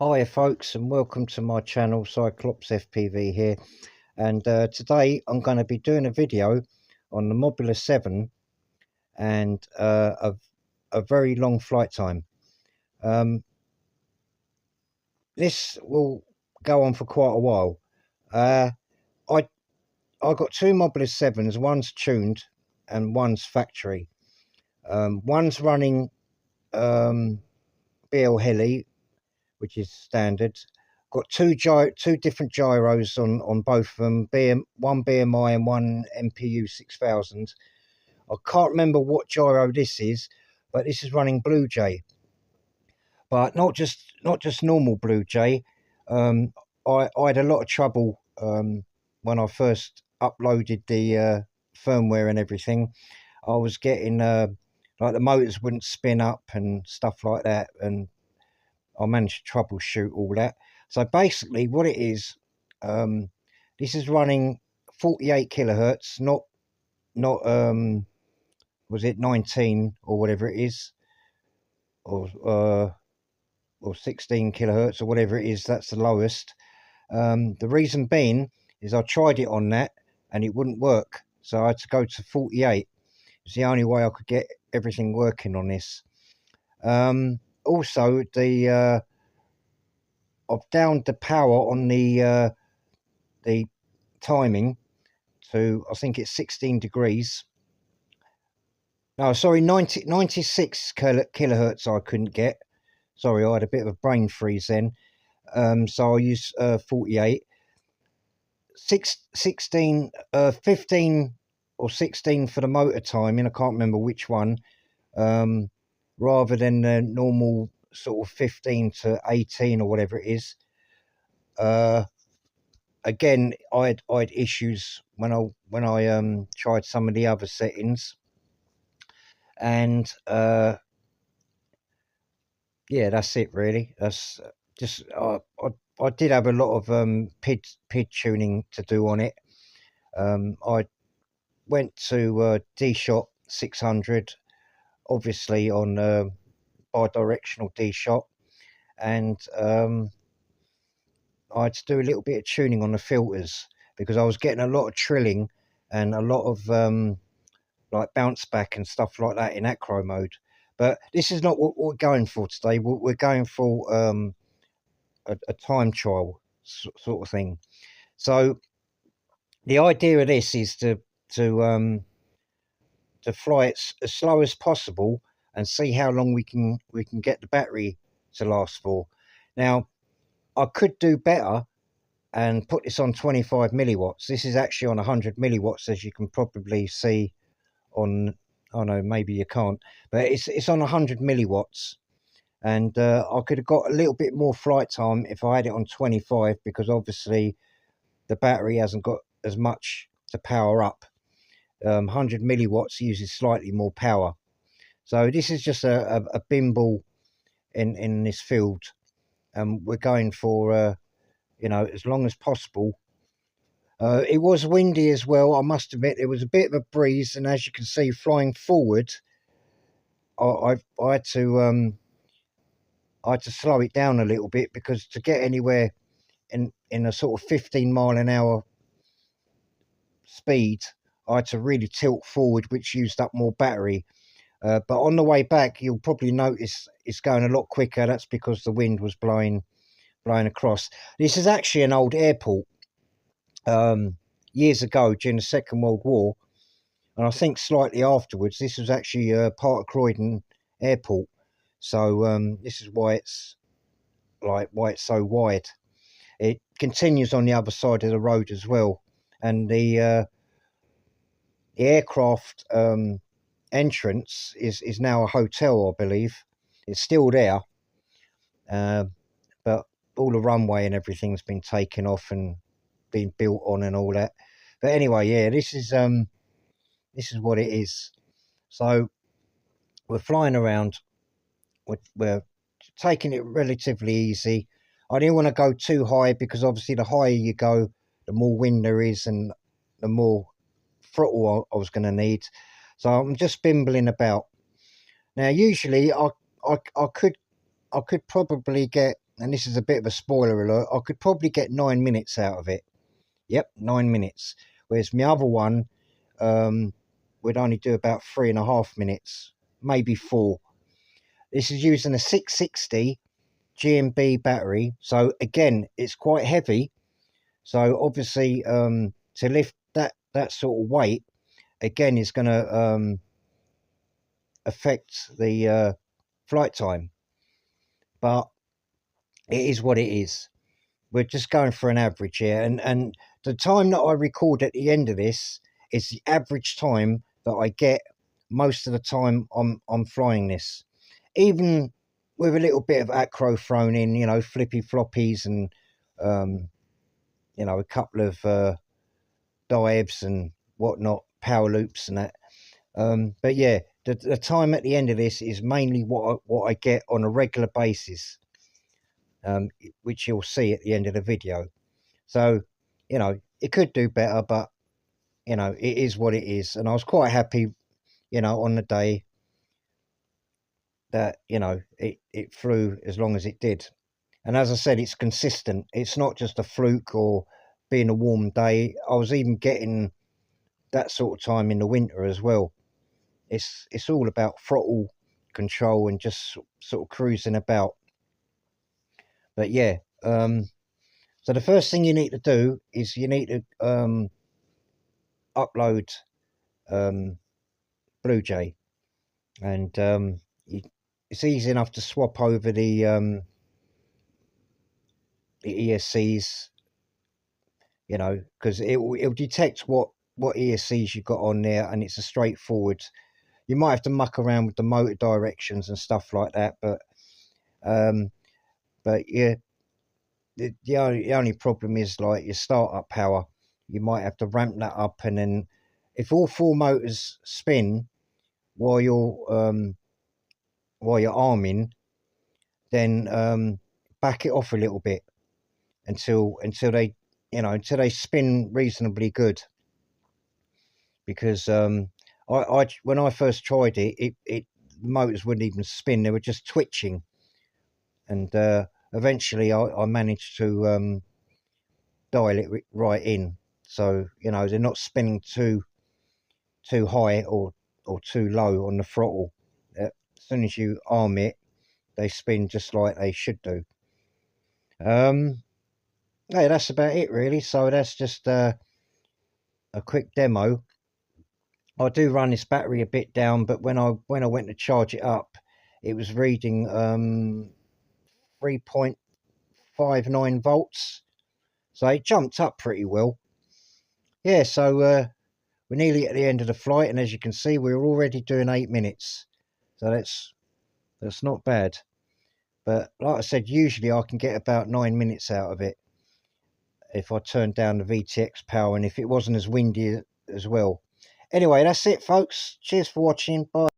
Hi folks, and welcome to my channel, Cyclops FPV here. And today I'm going to be doing a video on the mobula7 and a very long flight time. This will go on for quite a while. I got two mobula7s, one's tuned and one's factory. One's running BL Heli, which is standard. Got two different gyros on both of them, one BMI and one MPU 6000. I can't remember what gyro this is, but this is running Bluejay. But not just normal Bluejay. I had a lot of trouble when I first uploaded the firmware and everything. I was getting like the motors wouldn't spin up and stuff like that, and I managed to troubleshoot all that. So basically what it is, this is running 48 kilohertz, not was it 19 or whatever it is, or 16 kilohertz or whatever it is. That's the lowest. The reason being is I tried it on that and it wouldn't work, so I had to go to 48. It's the only way I could get everything working on this. Also, I've downed the power on the timing to, I think it's 16 degrees. No, sorry, 96 kilohertz I couldn't get. Sorry, I had a bit of a brain freeze then. So I use 48. 15 or 16 for the motor timing. I can't remember which one. Rather than the normal sort of 15 to 18 or whatever it is. Again, I had issues when I tried some of the other settings, and yeah, that's it really. That's just I did have a lot of PID tuning to do on it. I went to D-Shot 600, obviously on bi-directional D-Shot, and I had to do a little bit of tuning on the filters because I was getting a lot of trilling and a lot of like bounce back and stuff like that in acro mode. But this is not what we're going for today. We're going for a time trial sort of thing. So the idea of this is to fly it as slow as possible and see how long we can get the battery to last for. Now, I could do better and put this on 25 milliwatts. This is actually on 100 milliwatts, as you can probably see on, oh no, maybe you can't, but it's on 100 milliwatts. And I could have got a little bit more flight time if I had it on 25, because obviously the battery hasn't got as much to power up. 100 milliwatts uses slightly more power. So this is just a bimble in this field, and we're going for you know, as long as possible. It was windy as well, I must admit. There was a bit of a breeze, and as you can see, flying forward, I had to slow it down a little bit, because to get anywhere in a sort of 15-mile-an-hour speed, I had to really tilt forward, which used up more battery. But on the way back, you'll probably notice it's going a lot quicker. That's because the wind was blowing across. This is actually an old airport. Years ago, during the Second World War, and I think slightly afterwards, this was actually part of Croydon Airport. So this is why it's so wide. It continues on the other side of the road as well, and the aircraft entrance is now a hotel, I believe. It's still there, but all the runway and everything's been taken off and been built on and all that. But anyway, yeah, this is what it is. So we're flying around. We're taking it relatively easy. I didn't want to go too high, because obviously the higher you go, the more wind there is and the more throttle I was going to need. So I'm just bimbling about. Now, usually I could probably get and this is a bit of a spoiler alert, I could probably get 9 minutes out of it. Yep, 9 minutes. Whereas my other one would only do about 3.5 minutes, maybe 4. This is using a 660 GMB battery, so again, it's quite heavy. So obviously, to lift that sort of weight, again, is going to affect the flight time. But it is what it is. We're just going for an average here, and the time that I record at the end of this is the average time that I get most of the time I'm flying this, even with a little bit of acro thrown in, you know, flippy floppies and you know, a couple of dives and whatnot, power loops and that. But yeah, the time at the end of this is mainly what I get on a regular basis, which you'll see at the end of the video. So, you know, it could do better, but, you know, it is what it is. And I was quite happy, you know, on the day that, you know, it flew as long as it did. And as I said, it's consistent. It's not just a fluke or being a warm day. I was even getting that sort of time in the winter as well. It's all about throttle control and just sort of cruising about. But yeah, so the first thing you need to do is you need to upload Bluejay, and it's easy enough to swap over the ESCs, you know, because it'll detect what ESCs you've got on there, and it's a straightforward. You might have to muck around with the motor directions and stuff like that, but yeah, the only problem is like your startup power. You might have to ramp that up, and then if all 4 motors spin while you're arming, then back it off a little bit until they, you know, until they spin reasonably good. Because I when I first tried it, the motors wouldn't even spin; they were just twitching, and eventually I managed to dial it right in, so you know they're not spinning too high or too low on the throttle. As soon as you arm it, they spin just like they should do. Yeah, that's about it really. So that's just a quick demo. I do run this battery a bit down, but when I went to charge it up, it was reading 3.59 volts, so it jumped up pretty well. Yeah, so we're nearly at the end of the flight, and as you can see, we're already doing 8 minutes, so that's not bad. But like I said, usually I can get about 9 minutes out of it if I turned down the VTX power and if it wasn't as windy as well. Anyway, that's it, folks. Cheers for watching. Bye.